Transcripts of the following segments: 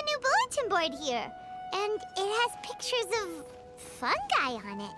new bulletin board here. And it has pictures of fungi on it.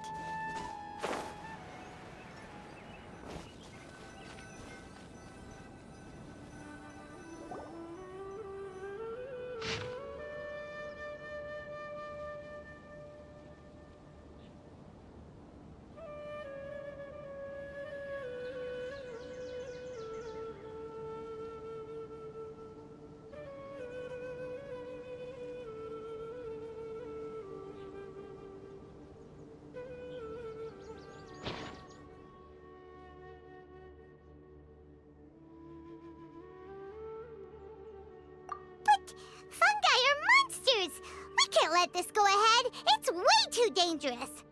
We can't let this go ahead. It's way too dangerous.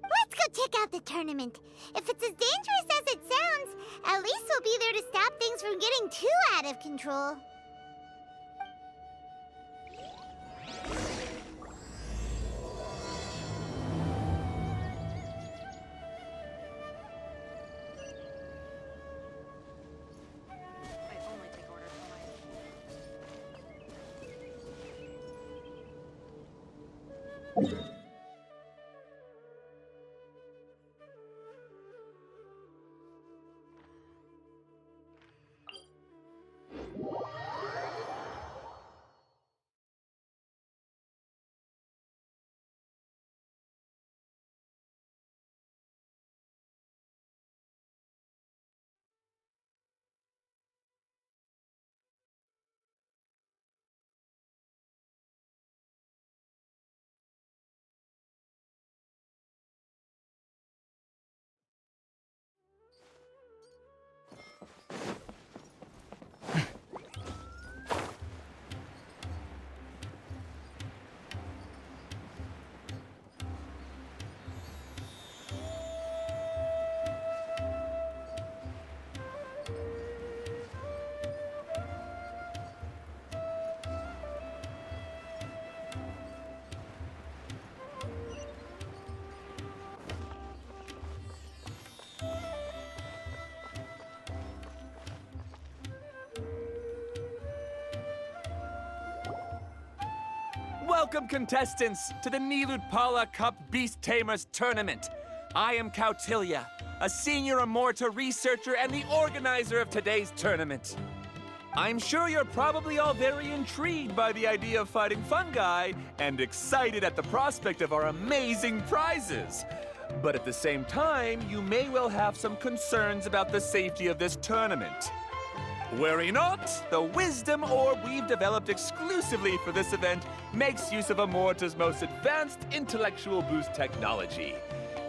Let's go check out the tournament. If it's as dangerous as it sounds, at least we'll be there to stop things from getting too out of control. Welcome, contestants, to the Nilutpala Cup Beast Tamers Tournament. I am Kautilya, a senior Amorta researcher and the organizer of today's tournament. I'm sure you're probably all very intrigued by the idea of fighting fungi and excited at the prospect of our amazing prizes. But at the same time, you may well have some concerns about the safety of this tournament. Worry not, the wisdom orb we've developed exclusively for this event makes use of Amorta's most advanced intellectual boost technology.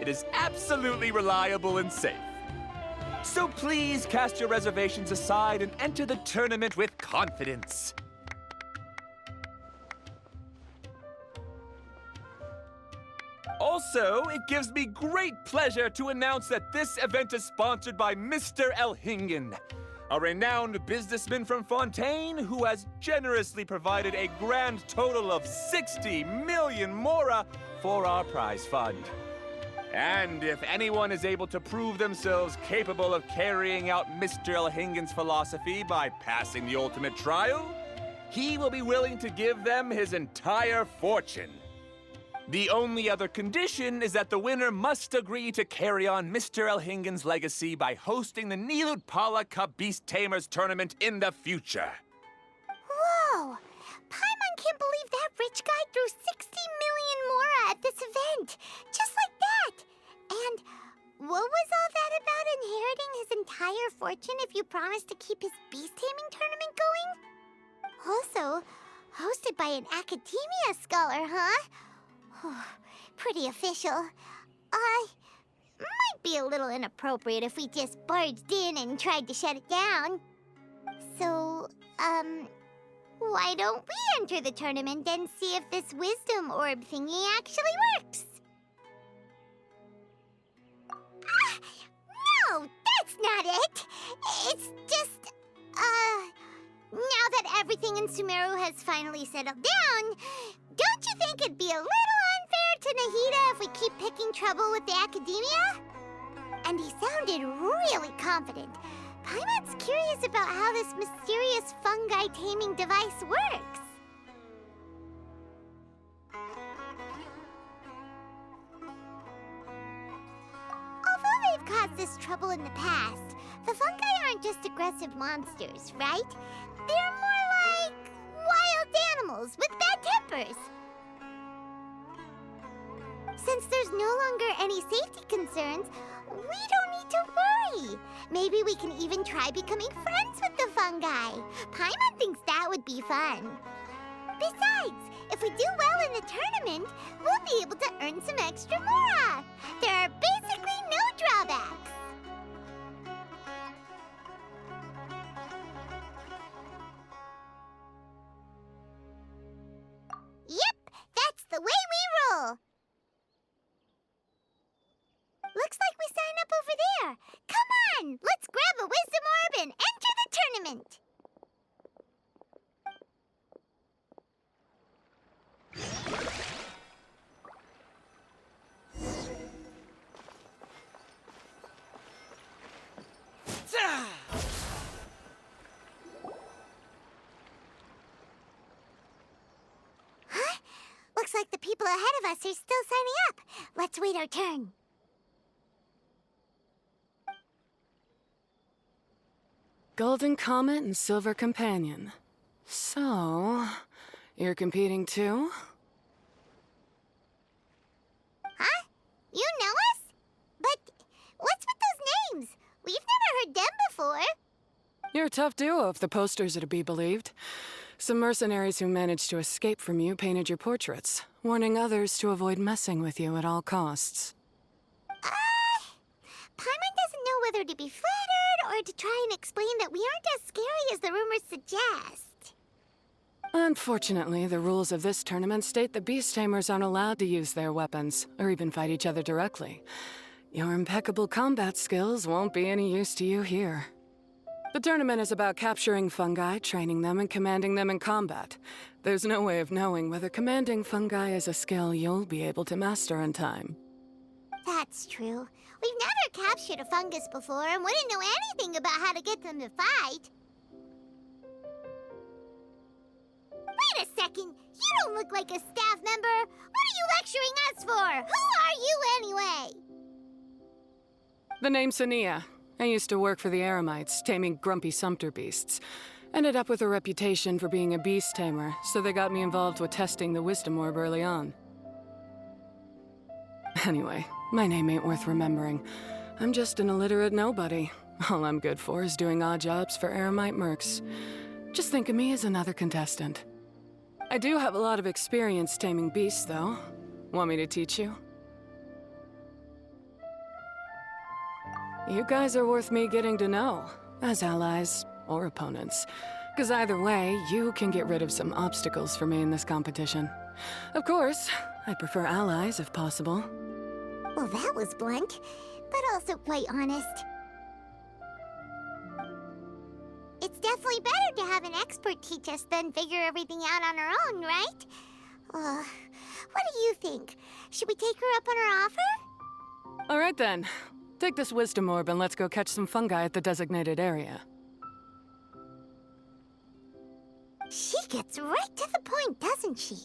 It is absolutely reliable and safe. So please cast your reservations aside and enter the tournament with confidence. Also, it gives me great pleasure to announce that this event is sponsored by Mr. Elhingen, a renowned businessman from Fontaine who has generously provided a grand total of 60 million mora for our prize fund. And if anyone is able to prove themselves capable of carrying out Mr. Elhingen's philosophy by passing the ultimate trial, he will be willing to give them his entire fortune. The only other condition is that the winner must agree to carry on Mr. Elhingen's legacy by hosting the Nilutpala Cup Beast Tamers Tournament in the future. Whoa! Paimon can't believe that rich guy threw 60 million mora at this event. Just like that. And what was all that about inheriting his entire fortune if you promised to keep his beast taming tournament going? Also, hosted by an academia scholar, huh? Pretty official. Might be a little inappropriate if we just barged in and tried to shut it down. So, why don't we enter the tournament and see if this wisdom orb thingy actually works? No, that's not it! It's just, now that everything in Sumeru has finally settled down, don't you think it'd be a little unfair to Nahida if we keep picking trouble with the academia? And he sounded really confident. Paimon's curious about how this mysterious fungi taming device works. Although they've caused us trouble in the past, the fungi aren't just aggressive monsters, right? They're more like wild animals with bad tempers. Since there's no longer any safety concerns, we don't need to worry. Maybe we can even try becoming friends with the fungi. Paimon thinks that would be fun. Besides, if we do well in the tournament, we'll be able to earn some extra mora. There are basically no drawbacks. Yep, that's the way we roll. Looks like we sign up over there. Come on, let's grab a wisdom orb and enter the tournament. Huh? Looks like the people ahead of us are still signing up. Let's wait our turn. Golden Comet and Silver Companion. So, you're competing too? Huh? You know us? But what's with those names? We've never heard them before. You're a tough duo if the posters are to be believed. Some mercenaries who managed to escape from you painted your portraits, warning others to avoid messing with you at all costs. Paimon doesn't know whether to be flattered or to try and explain that we aren't as scary as the rumors suggest. Unfortunately, the rules of this tournament state that beast tamers aren't allowed to use their weapons, or even fight each other directly. Your impeccable combat skills won't be any use to you here. The tournament is about capturing fungi, training them, and commanding them in combat. There's no way of knowing whether commanding fungi is a skill you'll be able to master in time. That's true. We've never captured a fungus before and wouldn't know anything about how to get them to fight. Wait a second! You don't look like a staff member! What are you lecturing us for? Who are you anyway? The name's Sania. I used to work for the Eremites, taming grumpy sumpter beasts. Ended up with a reputation for being a beast tamer, so they got me involved with testing the wisdom orb early on. Anyway, my name ain't worth remembering. I'm just an illiterate nobody. All I'm good for is doing odd jobs for Eremite mercs. Just think of me as another contestant. I do have a lot of experience taming beasts, though. Want me to teach you? You guys are worth me getting to know, as allies or opponents. Because either way, you can get rid of some obstacles for me in this competition. Of course, I prefer allies if possible. Well, that was blunt, but also quite honest. It's definitely better to have an expert teach us than figure everything out on our own, right? What do you think? Should we take her up on her offer? All right then. Take this wisdom orb and let's go catch some fungi at the designated area. She gets right to the point, doesn't she?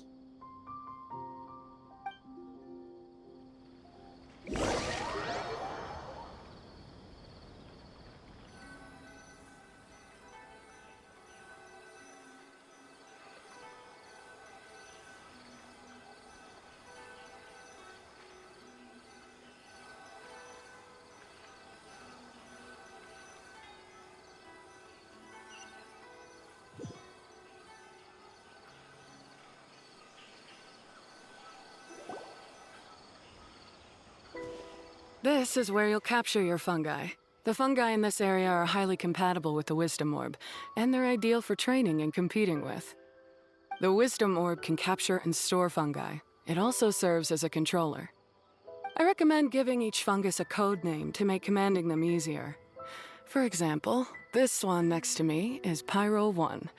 This is where you'll capture your fungi. The fungi in this area are highly compatible with the wisdom orb, and they're ideal for training and competing with. The wisdom orb can capture and store fungi. It also serves as a controller. I recommend giving each fungus a code name to make commanding them easier. For example, this one next to me is Pyro 1,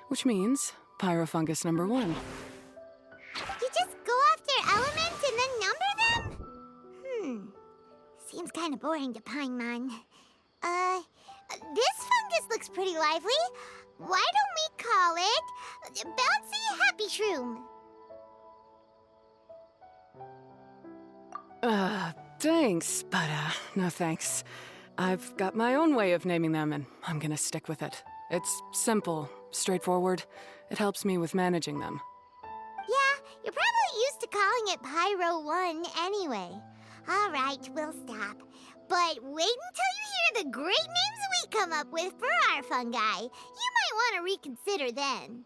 which means Pyrofungus number 1. You just go after elements and then number them? Seems kind of boring to Paimon. This fungus looks pretty lively. Why don't we call it Bouncy Happy Shroom? Thanks, but no thanks. I've got my own way of naming them, and I'm gonna stick with it. It's simple, straightforward. It helps me with managing them. Yeah, you're probably used to calling it Pyro 1 anyway. All right, we'll stop. But wait until you hear the great names we come up with for our fungi. You might want to reconsider then.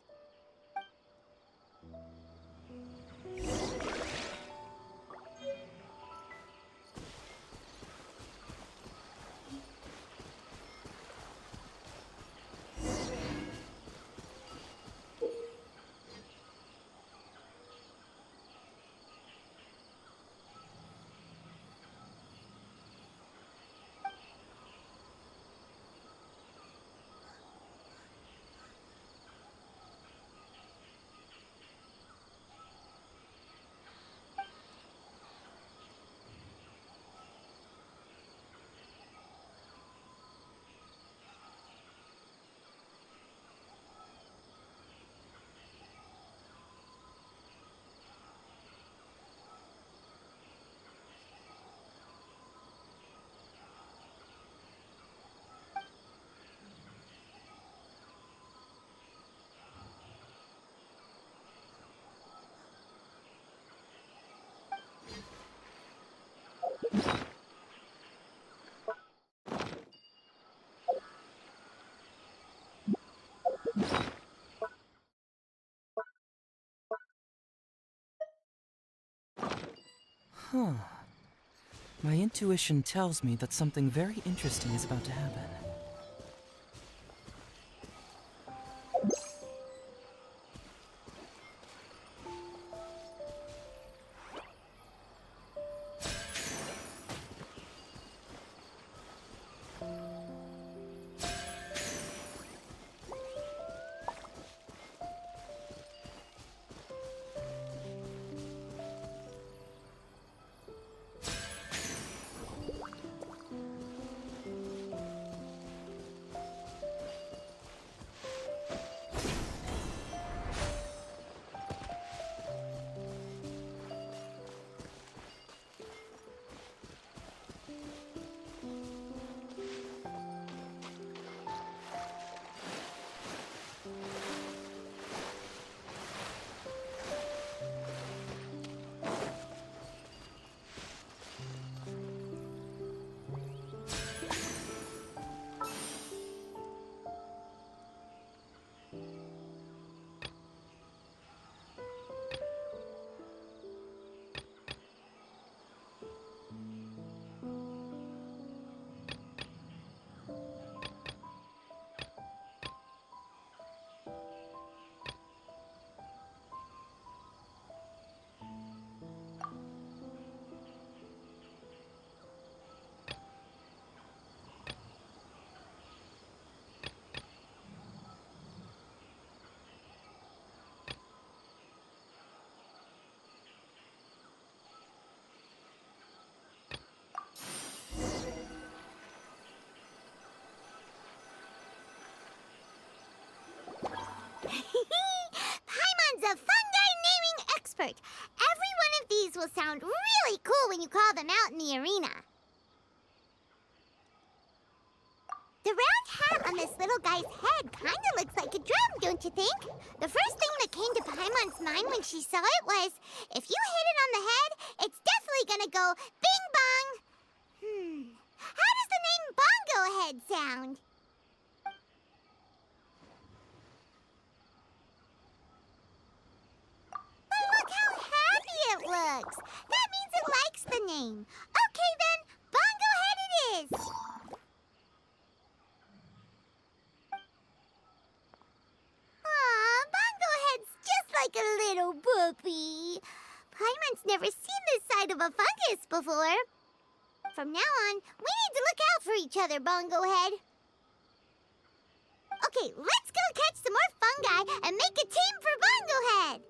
Huh. My intuition tells me that something very interesting is about to happen. Paimon's a fungi naming expert. Every one of these will sound really cool when you call them out in the arena. The round hat on this little guy's head kinda looks like a drum, don't you think? The first thing that came to Paimon's mind when she saw it was, if you hit it on the head, it's definitely gonna go bing bong. How does the name Bongo Head sound? But look how happy it looks. That means it likes the name. Okay then, Bongo Head it is. Aw, Bongo Head's just like a little puppy. Paimon's never seen this side of a fungus before. From now on, we need to look out for each other, Bongo Head. Okay, let's go catch some more fungi and make a team for Bongo Head.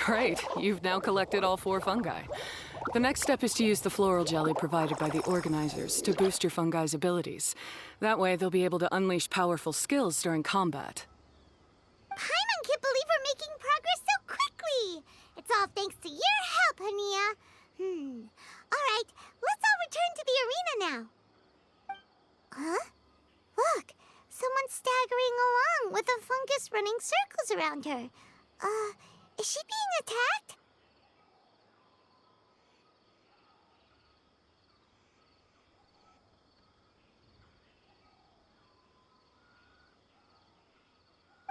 Great, you've now collected all 4 fungi. The next step is to use the floral jelly provided by the organizers to boost your fungi's abilities. That way, they'll be able to unleash powerful skills during combat. Paimon can't believe we're making progress so quickly! It's all thanks to your help, Hania. Alright, let's all return to the arena now. Huh? Look, someone's staggering along with a fungus running circles around her. Is she being attacked?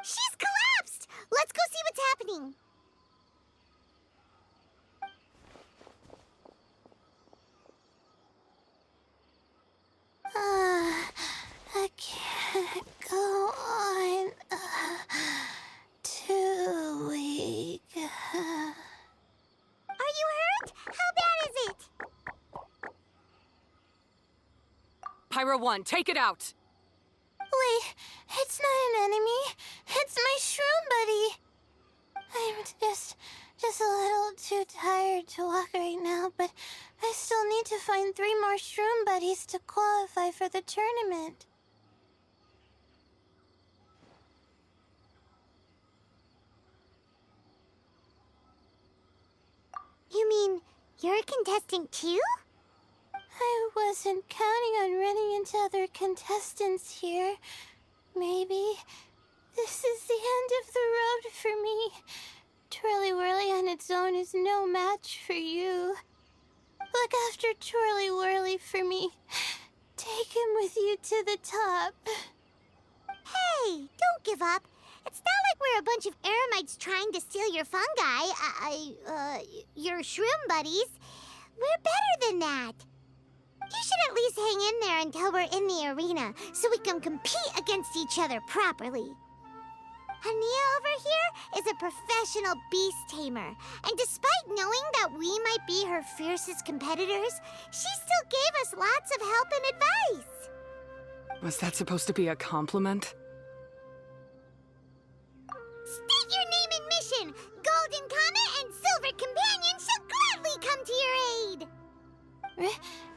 She's collapsed! Let's go see what's happening. I can't go on. Too weak. Are you hurt? How bad is it? Pyro 1, take it out! Wait, it's not an enemy. It's my shroom buddy. I'm just a little too tired to walk right now, but I still need to find 3 more shroom buddies to qualify for the tournament. You mean you're a contestant too? I wasn't counting on running into other contestants here. Maybe this is the end of the road for me. Twirly Whirly on its own is no match for you. Look after Twirly Whirly for me. Take him with you to the top. Hey, don't give up. It's not like we're a bunch of eremites trying to steal your fungi. Your shroom buddies. We're better than that. You should at least hang in there until we're in the arena, so we can compete against each other properly. Hania over here is a professional beast tamer, and despite knowing that we might be her fiercest competitors, she still gave us lots of help and advice. Was that supposed to be a compliment? State your name and mission! Golden Comet and Silver Companion shall gladly come to your aid!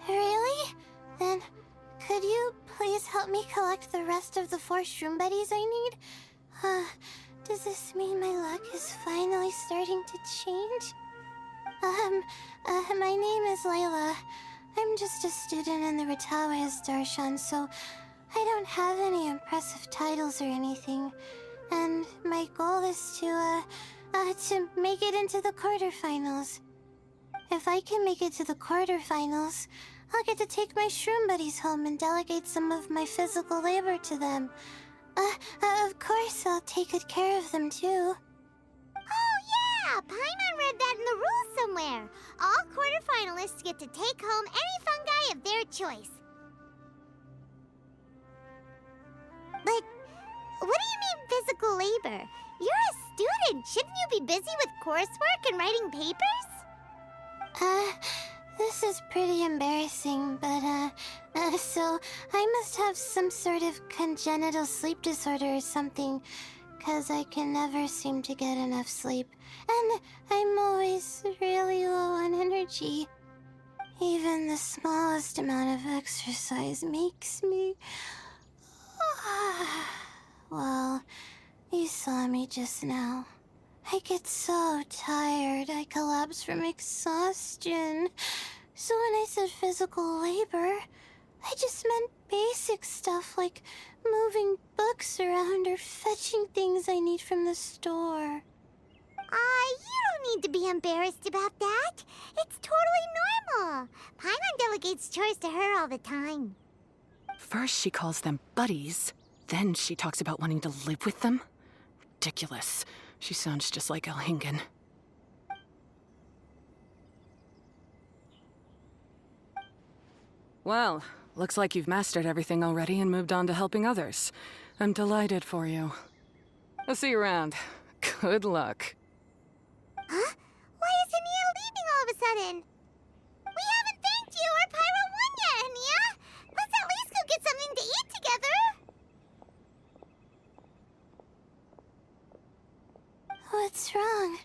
Really? Then, could you please help me collect the rest of the 4 shroom buddies I need? Does this mean my luck is finally starting to change? My name is Layla. I'm just a student in the Ratawa's Darshan, so I don't have any impressive titles or anything. And my goal is to make it into the quarterfinals. If I can make it to the quarterfinals, I'll get to take my shroom buddies home and delegate some of my physical labor to them. Of course, I'll take good care of them, too. Oh, yeah! Paimon read that in the rules somewhere. All quarterfinalists get to take home any fungi of their choice. But what do you mean physical labor? You're a student. Shouldn't you be busy with coursework and writing papers? This is pretty embarrassing, but, so I must have some sort of congenital sleep disorder or something, 'cause I can never seem to get enough sleep, and I'm always really low on energy. Even the smallest amount of exercise makes me... Well, you saw me just now. I get so tired, I collapse from exhaustion. So when I said physical labor, I just meant basic stuff like moving books around or fetching things I need from the store. You don't need to be embarrassed about that. It's totally normal. Paimon delegates chores to her all the time. First she calls them buddies, then she talks about wanting to live with them? Ridiculous. She sounds just like Elhingen. Well, looks like you've mastered everything already and moved on to helping others. I'm delighted for you. I'll see you around. Good luck. Huh? Why is Hania leaving all of a sudden? We haven't thanked you or Pyro 1 yet, Hania! Let's at least go get something to eat together! What's wrong?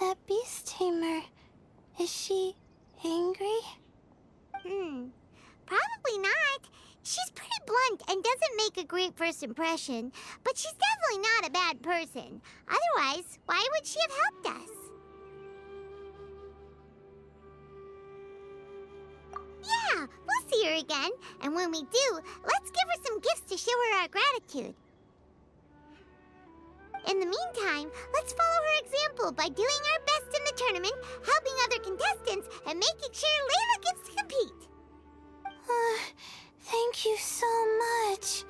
That Is she angry? Probably not. She's pretty blunt and doesn't make a great first impression, but she's definitely not a bad person. Otherwise, why would she have helped us? Yeah, we'll see her again, and when we do, let's give her some gifts to show her our gratitude. In the meantime, let's follow her example by doing our best in the tournament, helping other contestants, and making sure Layla gets to compete. Thank you so much.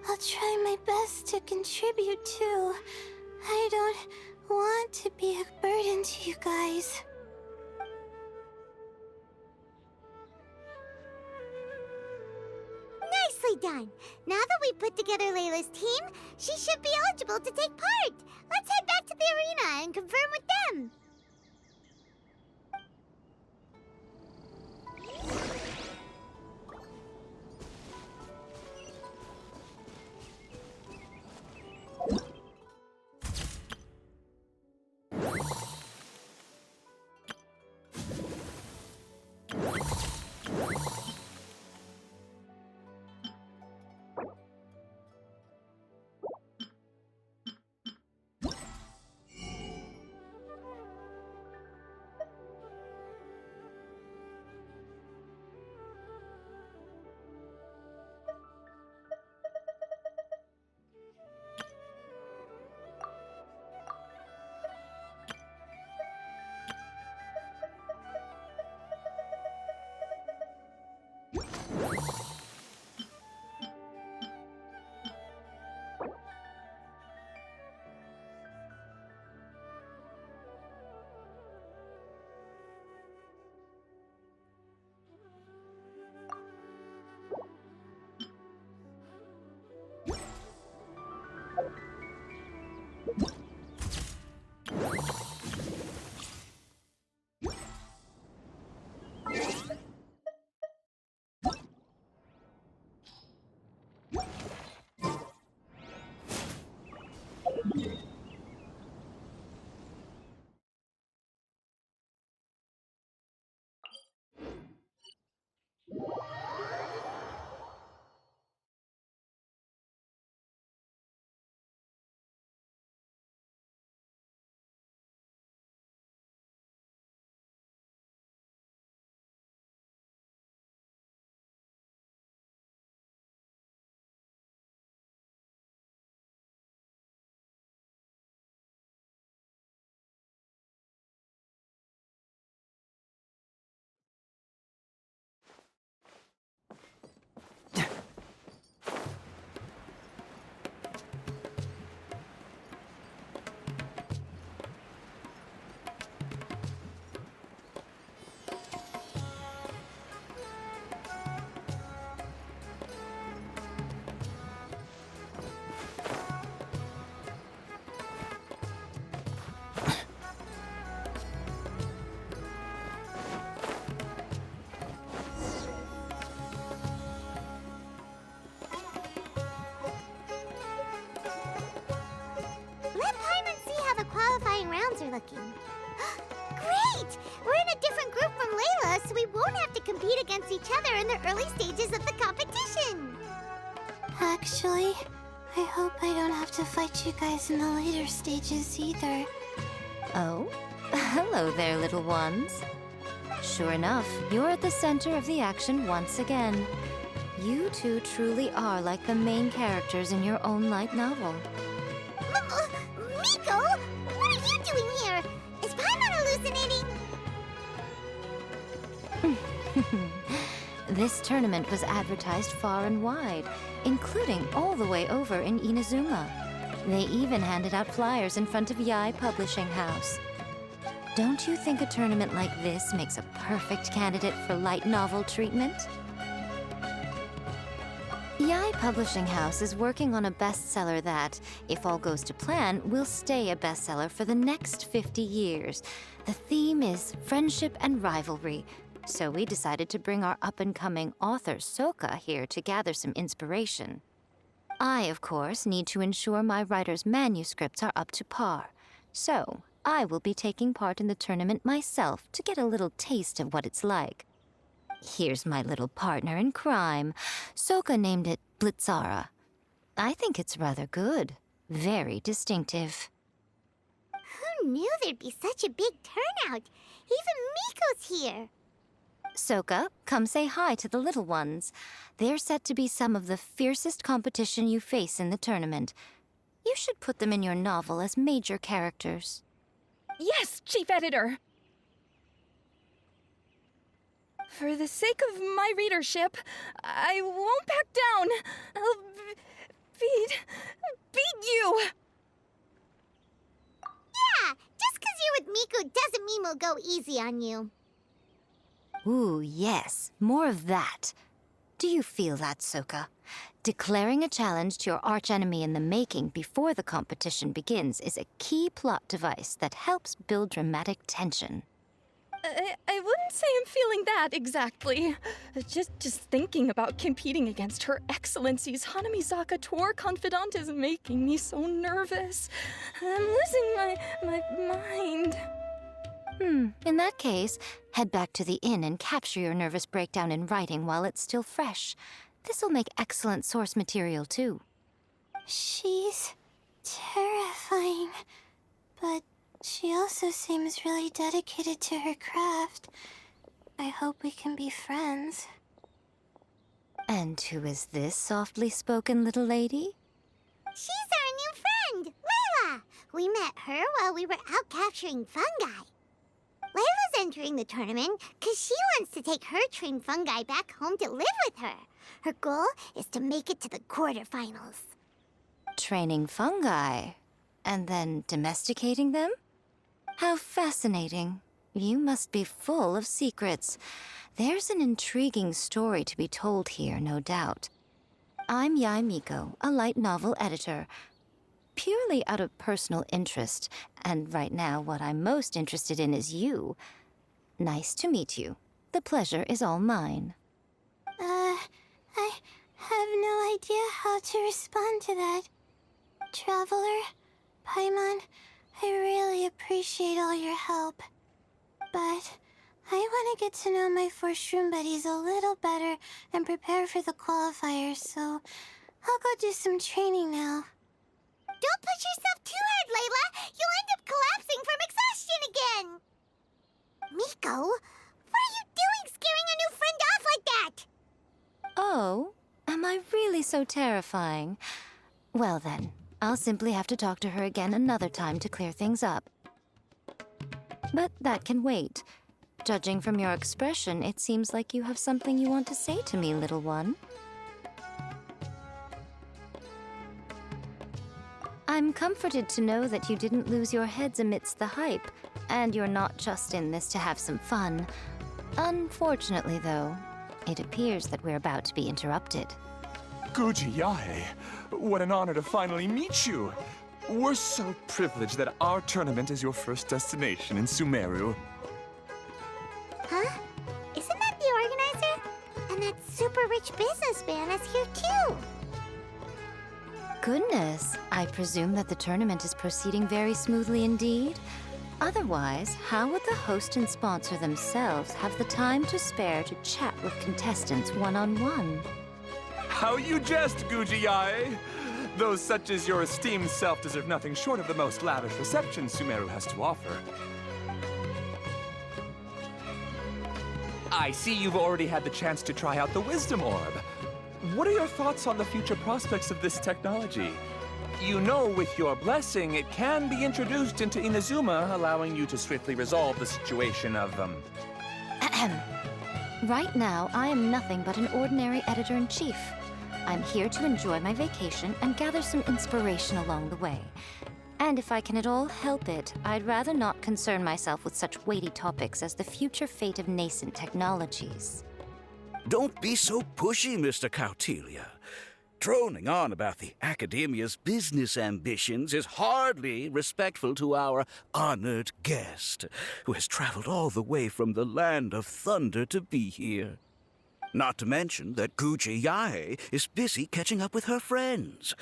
I'll try my best to contribute too. I don't want to be a burden to you guys. Nicely done. Now that we've put together Layla's team, she should be eligible to take part. Let's head back to the arena and confirm with them. Qualifying rounds are looking. Great! We're in a different group from Layla, so we won't have to compete against each other in the early stages of the competition. Actually, I hope I don't have to fight you guys in the later stages either. Oh? Hello there, little ones. Sure enough, you're at the center of the action once again. You two truly are like the main characters in your own light novel. Miko? What are you doing here? Is Paimon hallucinating? This tournament was advertised far and wide, including all the way over in Inazuma. They even handed out flyers in front of Yae Publishing House. Don't you think a tournament like this makes a perfect candidate for light novel treatment? Yae Publishing House is working on a bestseller that, if all goes to plan, will stay a bestseller for the next 50 years. The theme is friendship and rivalry, so we decided to bring our up-and-coming author, Soka, here to gather some inspiration. I, of course, need to ensure my writer's manuscripts are up to par. So, I will be taking part in the tournament myself to get a little taste of what it's like. Here's my little partner in crime. Soka named it Blitzara. I think it's rather good. Very distinctive. Who knew there'd be such a big turnout? Even Miko's here. Soka, come say hi to the little ones. They're set to be some of the fiercest competition you face in the tournament. You should put them in your novel as major characters. Yes, Chief Editor! For the sake of my readership, I won't back down. I'll beat you! Yeah, just 'cause you're with Miko doesn't mean we'll go easy on you. Ooh, yes, more of that. Do you feel that, Soka? Declaring a challenge to your archenemy in the making before the competition begins is a key plot device that helps build dramatic tension. I wouldn't say I'm feeling that exactly. Just thinking about competing against Her Excellency's Hanamizaka tour confidant is making me so nervous. I'm losing my mind. In that case, head back to the inn and capture your nervous breakdown in writing while it's still fresh. This'll make excellent source material, too. She's terrifying, but she also seems really dedicated to her craft. I hope we can be friends. And who is this softly spoken little lady? She's our new friend, Layla! We met her while we were out capturing fungi. Layla's entering the tournament because she wants to take her trained fungi back home to live with her. Her goal is to make it to the quarterfinals. Training fungi, and then domesticating them? How fascinating. You must be full of secrets. There's an intriguing story to be told here, no doubt. I'm Yae Miko, a light novel editor. Purely out of personal interest, and right now what I'm most interested in is you. Nice to meet you. The pleasure is all mine. I have no idea how to respond to that. Traveler, Paimon, I really appreciate all your help. But I want to get to know my 4 shroom buddies a little better and prepare for the qualifiers, so I'll go do some training now. Don't push yourself too hard, Layla! You'll end up collapsing from exhaustion again! Miko, what are you doing scaring a new friend off like that? Oh, am I really so terrifying? Well then, I'll simply have to talk to her again another time to clear things up. But that can wait. Judging from your expression, it seems like you have something you want to say to me, little one. I'm comforted to know that you didn't lose your heads amidst the hype, and you're not just in this to have some fun. Unfortunately, though, it appears that we're about to be interrupted. Guji Yae, what an honor to finally meet you. We're so privileged that our tournament is your first destination in Sumeru. Huh? Isn't that the organizer? And that super rich businessman is here too. Goodness, I presume that the tournament is proceeding very smoothly indeed. Otherwise, how would the host and sponsor themselves have the time to spare to chat with contestants one-on-one? How you jest, Guji Yae! Those such as your esteemed self deserve nothing short of the most lavish reception Sumeru has to offer. I see you've already had the chance to try out the Wisdom Orb. What are your thoughts on the future prospects of this technology? You know, with your blessing, it can be introduced into Inazuma, allowing you to swiftly resolve the situation of, Right now, I am nothing but an ordinary editor-in-chief. I'm here to enjoy my vacation and gather some inspiration along the way. And if I can at all help it, I'd rather not concern myself with such weighty topics as the future fate of nascent technologies. Don't be so pushy, Mr. Kautelia. Droning on about the Academia's business ambitions is hardly respectful to our honored guest, who has traveled all the way from the land of thunder to be here. Not to mention that Guji Yae is busy catching up with her friends.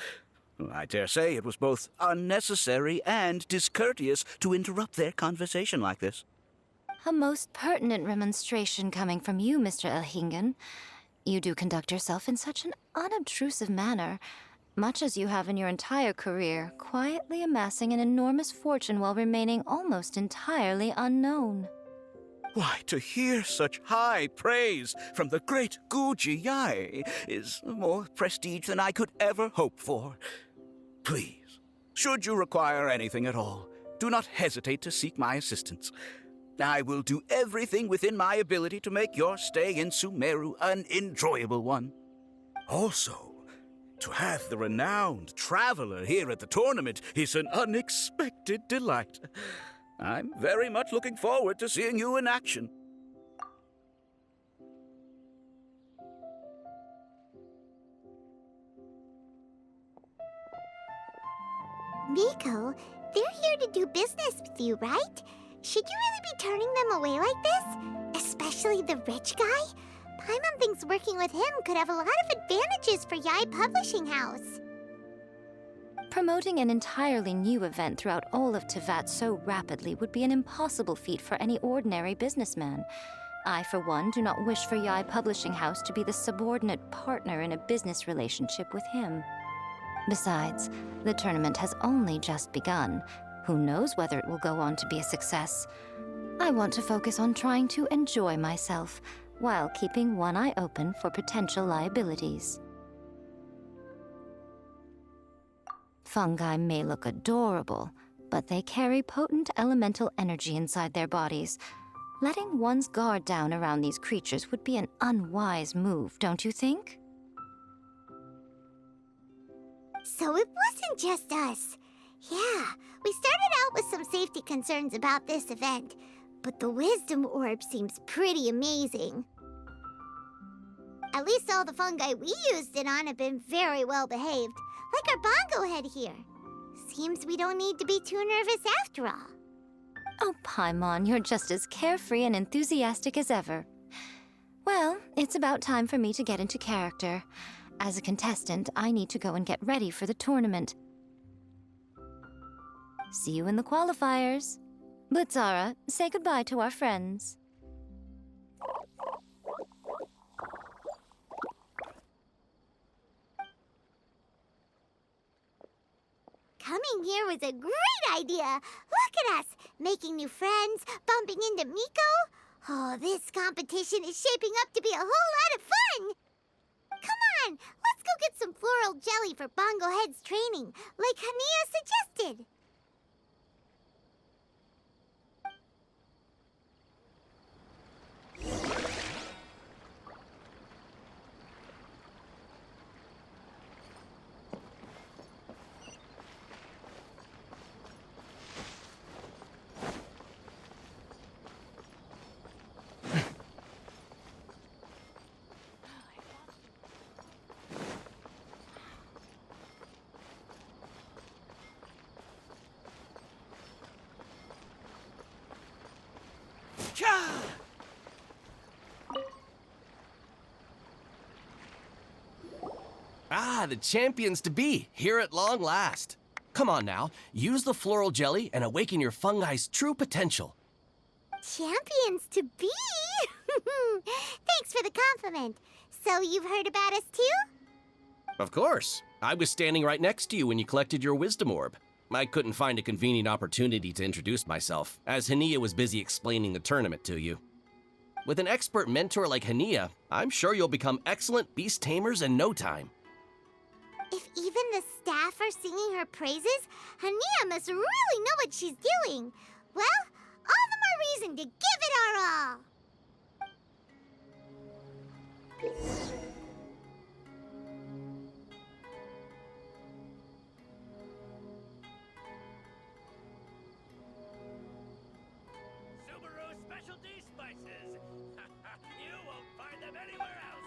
I dare say it was both unnecessary and discourteous to interrupt their conversation like this. A most pertinent remonstration coming from you, Mr. Elhingen. You do conduct yourself in such an unobtrusive manner, much as you have in your entire career, quietly amassing an enormous fortune while remaining almost entirely unknown. Why, to hear such high praise from the great Guji Yai is more prestige than I could ever hope for. Please, should you require anything at all, do not hesitate to seek my assistance. I will do everything within my ability to make your stay in Sumeru an enjoyable one. Also, to have the renowned traveler here at the tournament is an unexpected delight. I'm very much looking forward to seeing you in action. Miko, they're here to do business with you, right? Should you really be turning them away like this? Especially the rich guy? Paimon thinks working with him could have a lot of advantages for Yai Publishing House. Promoting an entirely new event throughout all of Teyvat so rapidly would be an impossible feat for any ordinary businessman. I, for one, do not wish for Yai Publishing House to be the subordinate partner in a business relationship with him. Besides, the tournament has only just begun. Who knows whether it will go on to be a success? I want to focus on trying to enjoy myself, while keeping one eye open for potential liabilities. Fungi may look adorable, but they carry potent elemental energy inside their bodies. Letting one's guard down around these creatures would be an unwise move, don't you think? So it wasn't just us. Yeah, we started out with some safety concerns about this event, but the wisdom orb seems pretty amazing. At least all the fungi we used it on have been very well behaved, like our bongo head here. Seems we don't need to be too nervous after all. Oh, Paimon, you're just as carefree and enthusiastic as ever. Well, it's about time for me to get into character. As a contestant, I need to go and get ready for the tournament. See you in the qualifiers. Blitzara, say goodbye to our friends. Coming here was a great idea. Look at us, making new friends, bumping into Miko. Oh, this competition is shaping up to be a whole lot of fun. Come on, let's go get some floral jelly for Bongo Head's training, like Hania suggested. Ah, the champions to be, here at long last. Come on now, use the floral jelly and awaken your fungi's true potential. Champions to be? Thanks for the compliment. So you've heard about us too? Of course. I was standing right next to you when you collected your wisdom orb. I couldn't find a convenient opportunity to introduce myself, as Hania was busy explaining the tournament to you. With an expert mentor like Hania, I'm sure you'll become excellent beast tamers in no time. If even the staff are singing her praises, Hania must really know what she's doing. Well, all the more reason to give it our all. Subaru specialty spices. You won't find them anywhere else.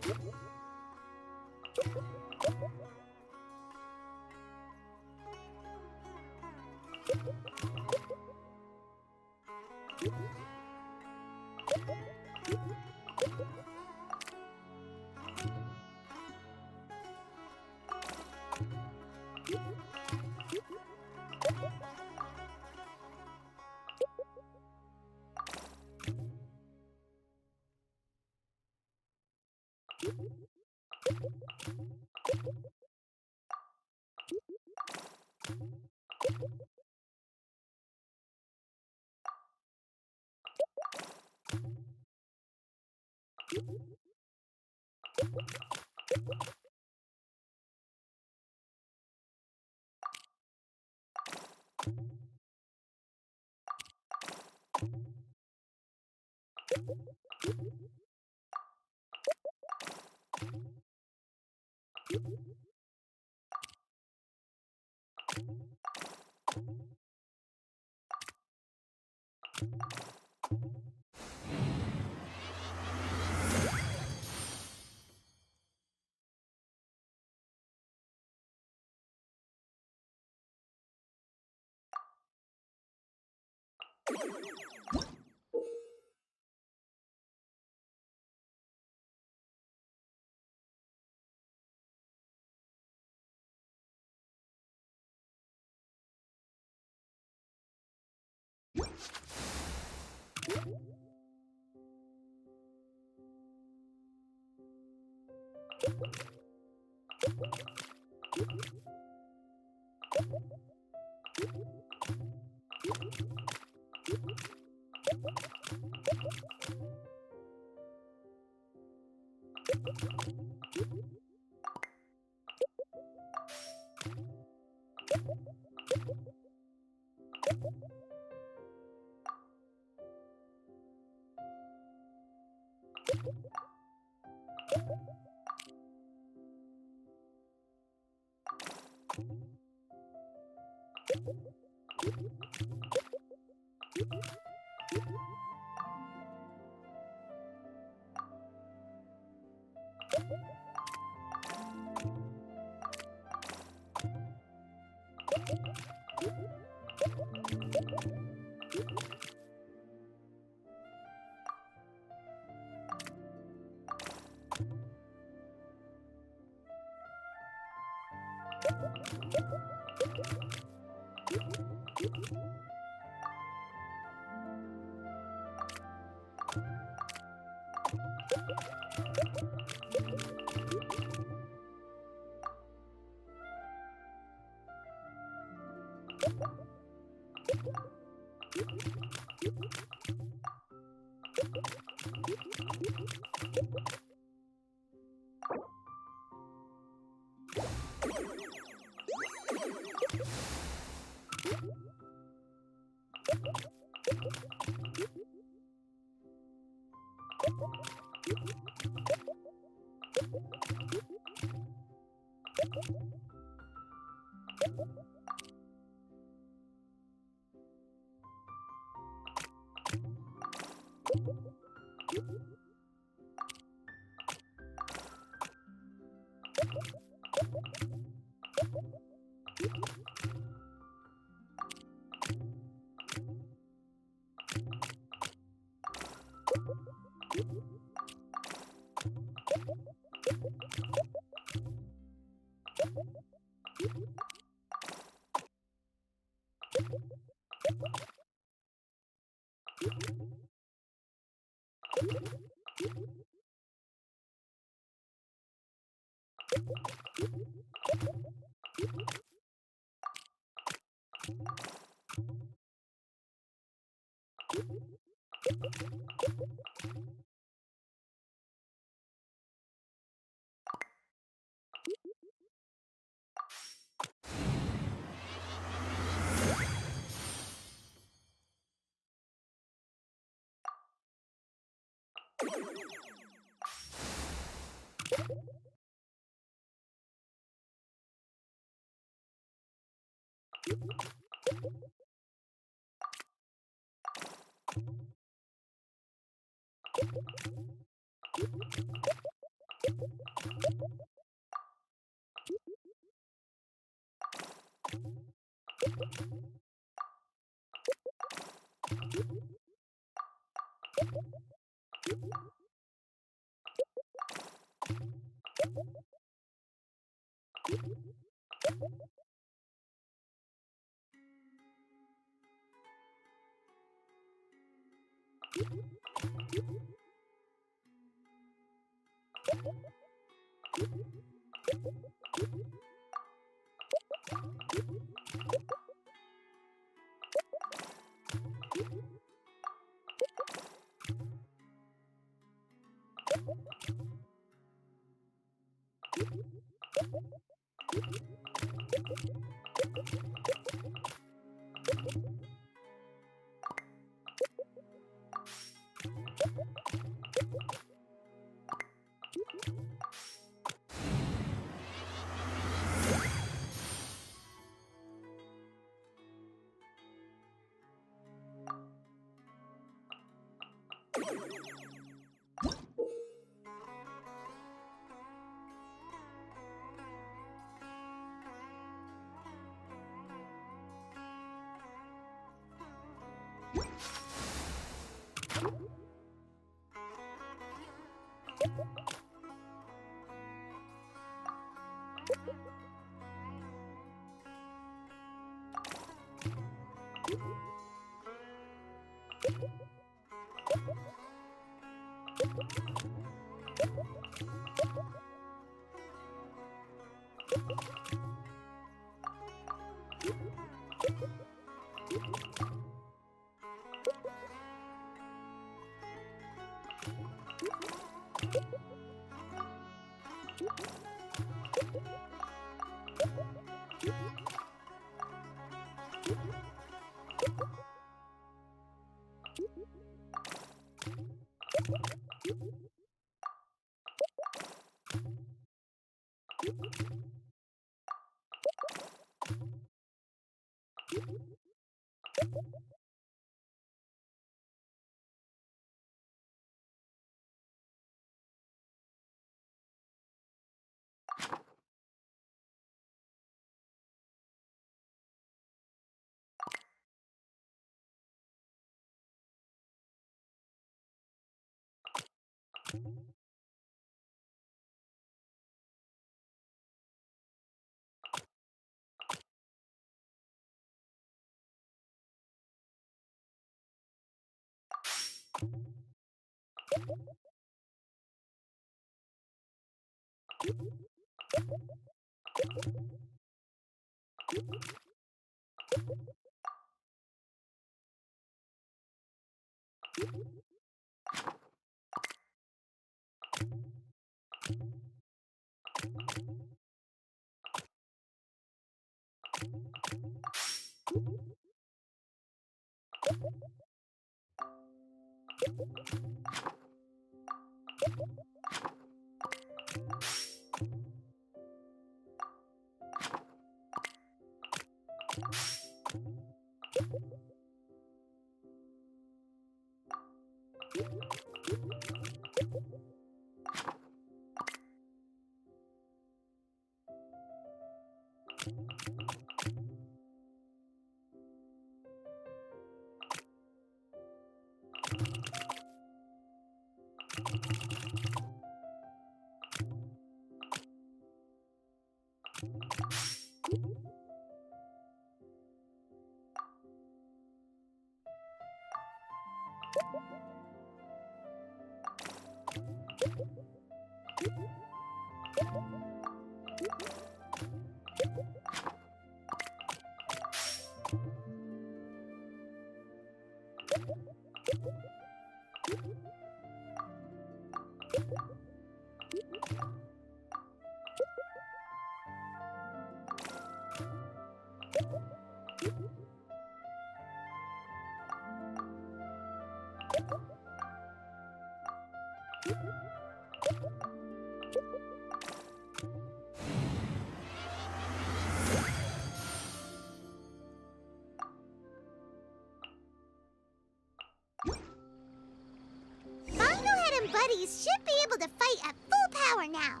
fungies should be able to fight at full power now.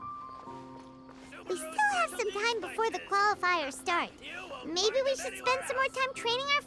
We still have some time before the qualifiers start. Maybe we should spend some more time training our